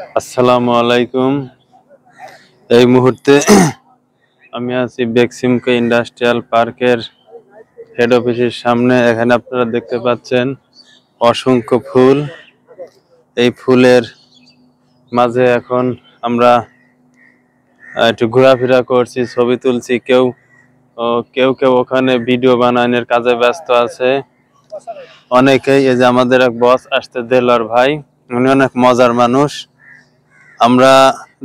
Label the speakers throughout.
Speaker 1: আসসালামু আলাইকুম। এই মুহূর্তে আমি আছি বেক্সিমকো ইন্ডাস্ট্রিয়াল পার্কের হেড অফিসের সামনে। এখানে আপনারা দেখতে পাচ্ছেন অসংখ্য ফুল। এই ফুলের মাঝে এখন আমরা একটু ঘোরাফেরা করছি, ছবি তুলছি। কেউ কেউ ওখানে ভিডিও বানানোর কাজে ব্যস্ত আছে। অনেকেই, এই যে আমাদের এক বস আসতে, দেলোয়ার ভাই, উনি অনেক মজার মানুষ। আমরা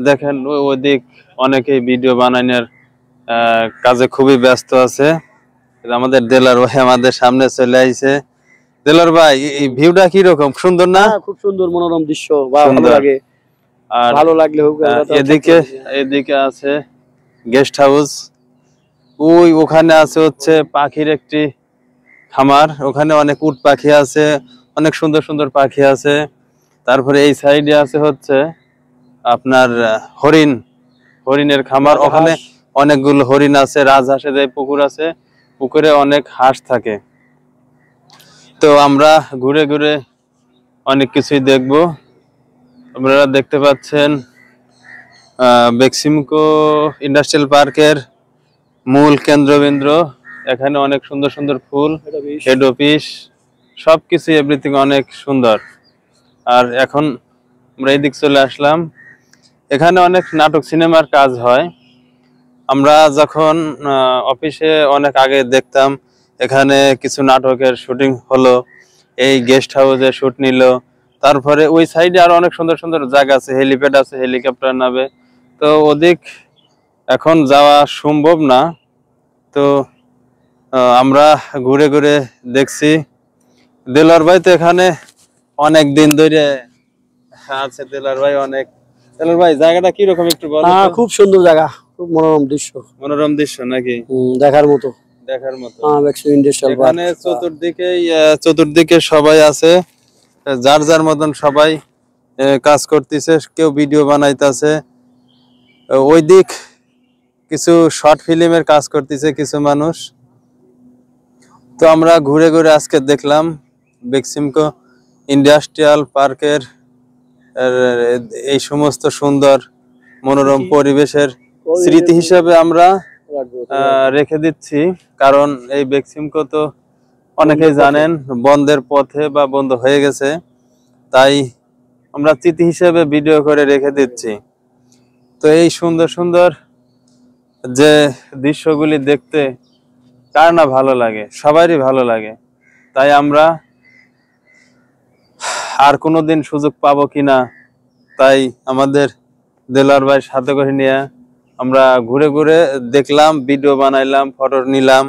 Speaker 1: দেখেন ওদিক অনেকেই ভিডিও বানানোর কাজে খুবই ব্যস্ত আছে। আমাদের দেলার ভাই আমাদের সামনে চলে আইছে। দেলার ভাই, এই ভিউটা কি রকম? সুন্দর না?
Speaker 2: খুব সুন্দর, মনোরম দৃশ্য, ভালো লাগে।
Speaker 1: আর
Speaker 2: ভালো লাগলে
Speaker 1: এদিকে আছে গেস্ট হাউস। ওখানে আছে হচ্ছে পাখির একটি খামার। ওখানে অনেক উট পাখি আছে, অনেক সুন্দর সুন্দর পাখি আছে। তারপরে এই সাইডে আছে হচ্ছে আপনার হরিণের খামার। ওখানে অনেকগুলো হরিণ আছে, রাজহাঁসের যে পুকুর আছে, পুকুরে অনেক হাঁস থাকে। তো আমরা ঘুরে ঘুরে অনেক কিছুই দেখব। আপনারা দেখতে পাচ্ছেন বেক্সিমকো ইন্ডাস্ট্রিয়াল পার্কের মূল কেন্দ্রবিন্দু। এখানে অনেক সুন্দর সুন্দর ফুল, হেড অফিস, সবকিছু এভরিথিং অনেক সুন্দর। আর এখন আমরা এইদিক চলে আসলাম। এখানে অনেক নাটক সিনেমার কাজ হয়। আমরা যখন অফিসে অনেক আগে দেখতাম এখানে কিছু নাটকের শুটিং হলো, এই গেস্ট হাউসে শুট নিল। তারপরে ওই সাইডে আরো অনেক সুন্দর সুন্দর জায়গা আছে, হেলিপ্যাড আছে, হেলিকপ্টার নামে। তো ওদিক এখন যাওয়া সম্ভব না। তো আমরা ঘুরে ঘুরে দেখছি। দেলোয়ার ভাই তো এখানে অনেক দিন ধরে আছে। দেলোয়ার ভাই, জায়গাটা কিরকম একটু বলো।
Speaker 2: খুব সুন্দর জায়গা, খুব মনোরম দৃশ্য।
Speaker 1: মনোরম দৃশ্য নাকি?
Speaker 2: দেখার মতো।
Speaker 1: এখানে চতুর্দিকে সবাই আছে, যার যার মতন সবাই কাজ করতেছে। কেউ ভিডিও বানাইতেছে, ওই দিক কিছু শর্ট ফিল্মের কাজ করতেছে কিছু মানুষ। তো আমরা ঘুরে ঘুরে আজকে দেখলাম বেক্সিমকো ইন্ডাস্ট্রিয়াল পার্কের এই সমস্ত সুন্দর মনোরম পরিবেশের স্মৃতি হিসাবে আমরা রেখে দিচ্ছি। কারণ এই বেক্সিমকো তো অনেকেই জানেন বন্ধের পথে বা বন্ধ হয়ে গেছে, তাই আমরা স্মৃতি হিসেবে ভিডিও করে রেখে দিচ্ছি। তো এই সুন্দর সুন্দর যে দৃশ্যগুলি দেখতে কার না ভালো লাগে, সবারই ভালো লাগে। তাই আমরা আর কোনোদিন সুযোগ পাবো কিনা, তাই আমাদের দেলোয়ার ভাই সাথে করে নিয়ে আমরা ঘুরে ঘুরে দেখলাম, ভিডিও বানাইলাম, ফটো নিলাম।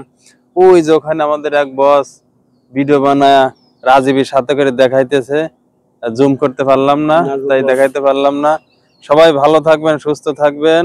Speaker 1: ওই যে ওখানে আমাদের এক বস ভিডিও বানায় রাজীবের সাথে করে দেখাইতেছে, জুম করতে পারলাম না, তাই দেখাইতে পারলাম না। সবাই ভালো থাকবেন, সুস্থ থাকবেন।